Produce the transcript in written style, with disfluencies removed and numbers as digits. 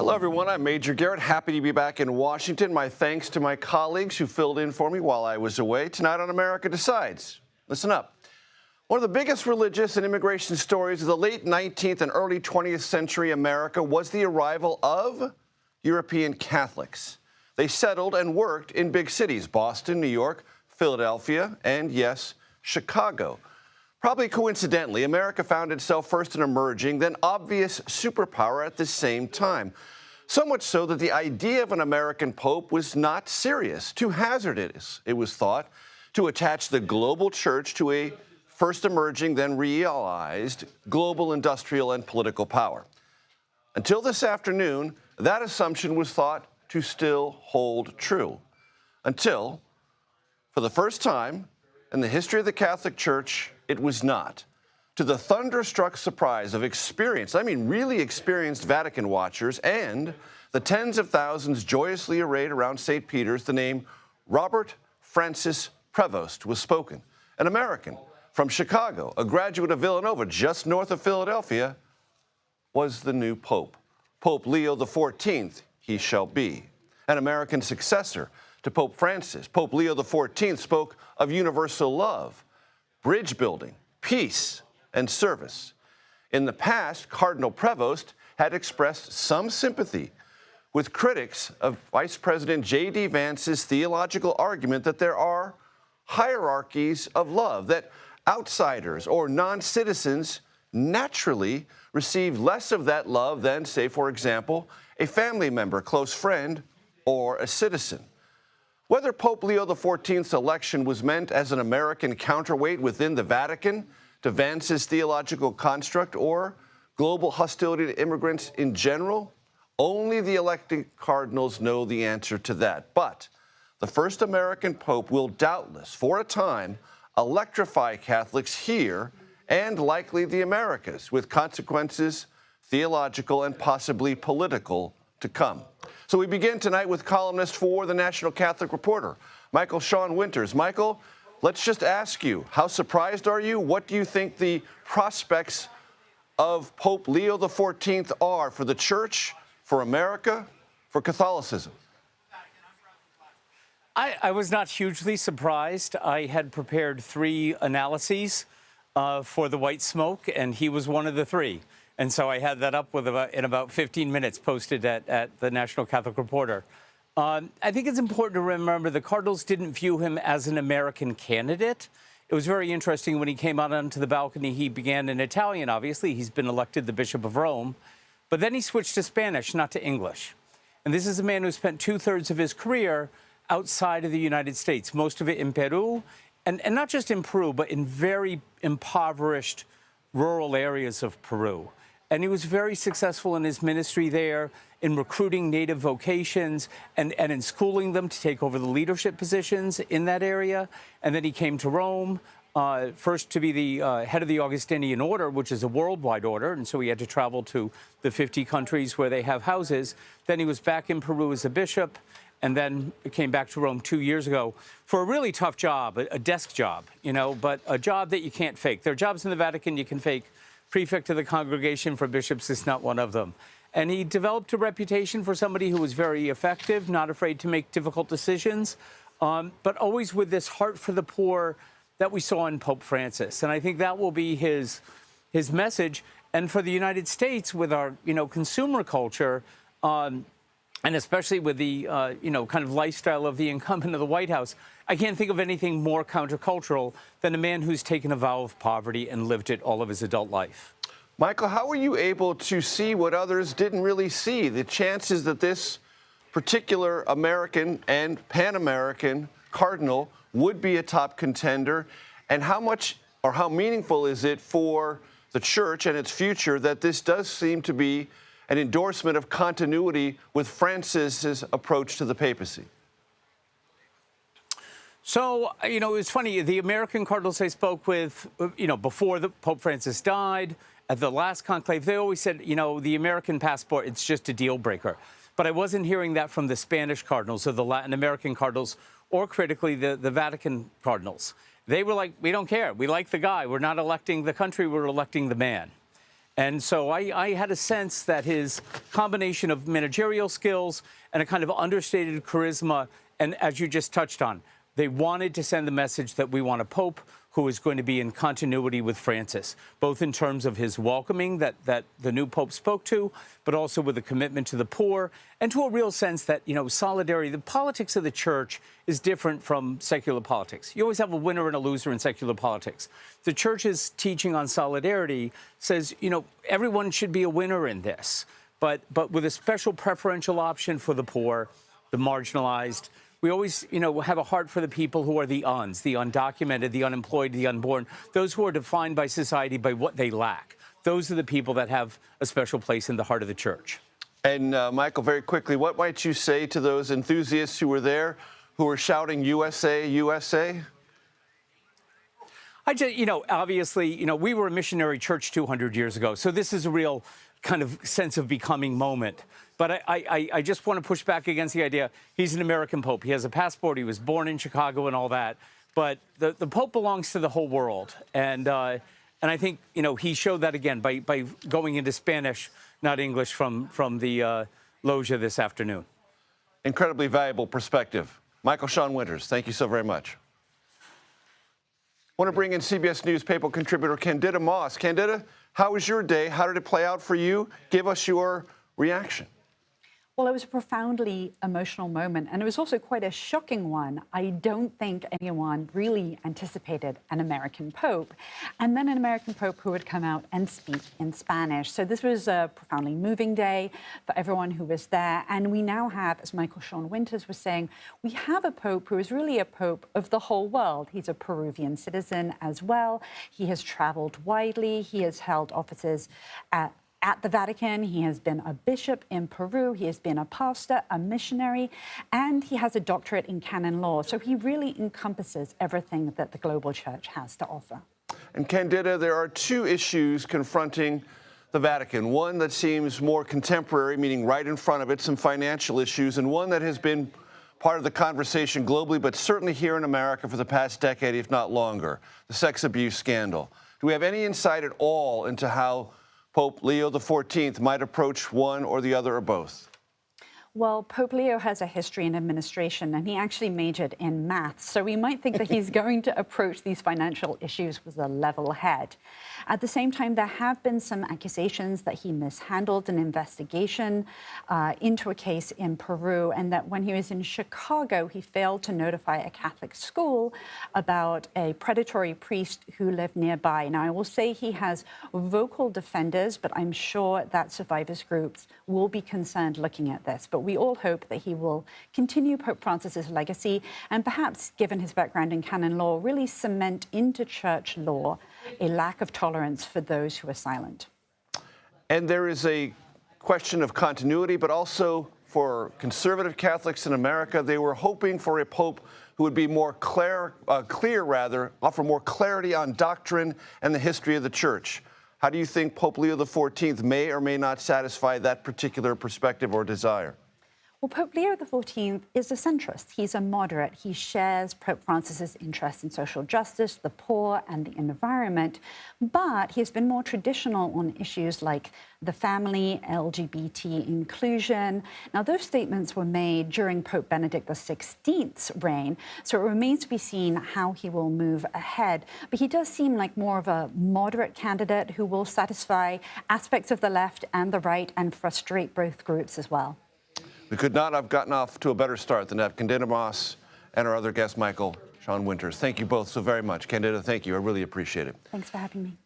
Hello, everyone. I'm Major Garrett. Happy to be back in Washington. My thanks to my colleagues who filled in for me while I was away. Tonight on America Decides. Listen up. One of the biggest religious and immigration stories of the late 19th and early 20th century America was the arrival of European Catholics. They settled and worked in big cities: Boston, New York, Philadelphia, and yes, Chicago. Probably coincidentally, America found itself first an emerging, then obvious superpower at the same time. So much so that the idea of an American pope was not serious, too hazardous, it was thought, to attach the global church to a first emerging, then realized global industrial and political power. Until this afternoon, that assumption was thought to still hold true. Until, for the first time in the history of the Catholic Church, it was not. To the thunderstruck surprise of experienced, I mean really experienced Vatican watchers and the tens of thousands joyously arrayed around St. Peter's, the name Robert Frances Prevost was spoken. An American from Chicago, a graduate of Villanova, just north of Philadelphia, was the new Pope. Pope Leo XIV, he shall be. An American successor to Pope Francis. Pope Leo XIV spoke of universal love, bridge building, peace, and service. In the past, Cardinal Prevost had expressed some sympathy with critics of Vice President J.D. Vance's theological argument that there are hierarchies of love, that outsiders or non-citizens naturally receive less of that love than, say, for example, a family member, close friend, or a citizen. Whether Pope Leo XIV's election was meant as an American counterweight within the Vatican to Vance's theological construct or global hostility to immigrants in general, only the elected cardinals know the answer to that. But the first American pope will doubtless, for a time, electrify Catholics here and likely the Americas, with consequences theological and possibly political to come. So we begin tonight with columnist for the National Catholic Reporter, Shawn Winters. Michael, let's just ask you, how surprised are you? What do you think the prospects of Pope Leo XIV are for the Church, for America, for Catholicism? I was not hugely surprised. I had prepared 3 analyses for the white smoke, and he was one of the 3. And so I had that up in about 15 minutes, posted at the National Catholic Reporter. I think it's important to remember the Cardinals didn't view him as an American candidate. It was very interesting when he came out onto the balcony. He began in Italian, obviously. He's been elected the Bishop of Rome. But then he switched to Spanish, not to English. And this is a man who spent 2/3 of his career outside of the United States, most of it in Peru, and not just in Peru, but in very impoverished rural areas of Peru. And he was very successful in his ministry there, in recruiting native vocations and in schooling them to take over the leadership positions in that area. And then he came to Rome, first to be the head of the Augustinian order, which is a worldwide order. And so he had to travel to the 50 countries where they have houses. Then he was back in Peru as a bishop, and then came back to Rome 2 years ago for a really tough job, a desk job, but a job that you can't fake. There are jobs in the Vatican you can fake. Prefect of the Congregation for Bishops is not one of them. And he developed a reputation for somebody who was very effective, not afraid to make difficult decisions, but always with this heart for the poor that we saw in Pope Francis. And I think that will be his message. And for the United States, with our consumer culture, and especially with the kind of lifestyle of the incumbent of the White House, I can't think of anything more countercultural than a man who's taken a vow of poverty and lived it all of his adult life. Michael, how were you able to see what others didn't really see? The chances that this particular American and Pan-American cardinal would be a top contender, and how much or how meaningful is it for the Church and its future that this does seem to be an endorsement of continuity with Francis's approach to the papacy? So, it was funny. The American cardinals I spoke with, before Pope Francis died, at the last conclave, they always said, the American passport, it's just a deal breaker. But I wasn't hearing that from the Spanish cardinals or the Latin American cardinals, or critically, the Vatican cardinals. They were like, we don't care. We like the guy. We're not electing the country. We're electing the man. And so I had a sense that his combination of managerial skills and a kind of understated charisma, and as you just touched on, they wanted to send the message that we want a pope who is going to be in continuity with Francis, both in terms of his welcoming that the new pope spoke to, but also with a commitment to the poor and to a real sense that, solidarity, the politics of the church is different from secular politics. You always have a winner and a loser in secular politics. The church's teaching on solidarity says, everyone should be a winner in this, but with a special preferential option for the poor, the marginalized. We always, have a heart for the people who are the uns, the undocumented, the unemployed, the unborn, those who are defined by society by what they lack. Those are the people that have a special place in the heart of the church. And Michael, very quickly, what might you say to those enthusiasts who were there, who were shouting USA, USA? Obviously, we were a missionary church 200 years ago, so this is a real kind of sense of becoming moment. But I just want to push back against the idea he's an American pope. He has a passport. He was born in Chicago and all that. But the pope belongs to the whole world. And I think, he showed that again by going into Spanish, not English, from the loggia this afternoon. Incredibly valuable perspective. Michael Shawn Winters, thank you so very much. I want to bring in CBS News papal contributor Candida Moss. Candida, how was your day? How did it play out for you? Give us your reaction. Well, it was a profoundly emotional moment, and it was also quite a shocking one. I don't think anyone really anticipated an American pope, and then an American pope who would come out and speak in Spanish. So this was a profoundly moving day for everyone who was there, and we now have, as Michael Shawn Winters was saying, we have a pope who is really a pope of the whole world. He's a Peruvian citizen as well. He has traveled widely. He has held offices at the Vatican. He has been a bishop in Peru. He has been a pastor, a missionary, and he has a doctorate in canon law. So he really encompasses everything that the global church has to offer. And Candida, there are two issues confronting the Vatican. One that seems more contemporary, meaning right in front of it, some financial issues, and one that has been part of the conversation globally, but certainly here in America for the past decade, if not longer, the sex abuse scandal. Do we have any insight at all into how Pope Leo XIV might approach one or the other or both? Well, Pope Leo has a history in administration, and he actually majored in maths. So we might think that he's going to approach these financial issues with a level head. At the same time, there have been some accusations that he mishandled an investigation into a case in Peru, and that when he was in Chicago, he failed to notify a Catholic school about a predatory priest who lived nearby. Now, I will say he has vocal defenders, but I'm sure that survivors groups will be concerned looking at this. But we all hope that he will continue Pope Francis's legacy and perhaps, given his background in canon law, really cement into church law a lack of tolerance for those who are silent. And there is a question of continuity, but also for conservative Catholics in America, they were hoping for a pope who would be more clear, offer more clarity on doctrine and the history of the church. How do you think Pope Leo XIV may or may not satisfy that particular perspective or desire? Well, Pope Leo XIV is a centrist. He's a moderate. He shares Pope Francis's interest in social justice, the poor, and the environment. But he's been more traditional on issues like the family, LGBT inclusion. Now, those statements were made during Pope Benedict XVI's reign, so it remains to be seen how he will move ahead. But he does seem like more of a moderate candidate who will satisfy aspects of the left and the right and frustrate both groups as well. We could not have gotten off to a better start than that. Candida Moss and our other guest, Michael Shawn Winters. Thank you both so very much. Candida, thank you. I really appreciate it. Thanks for having me.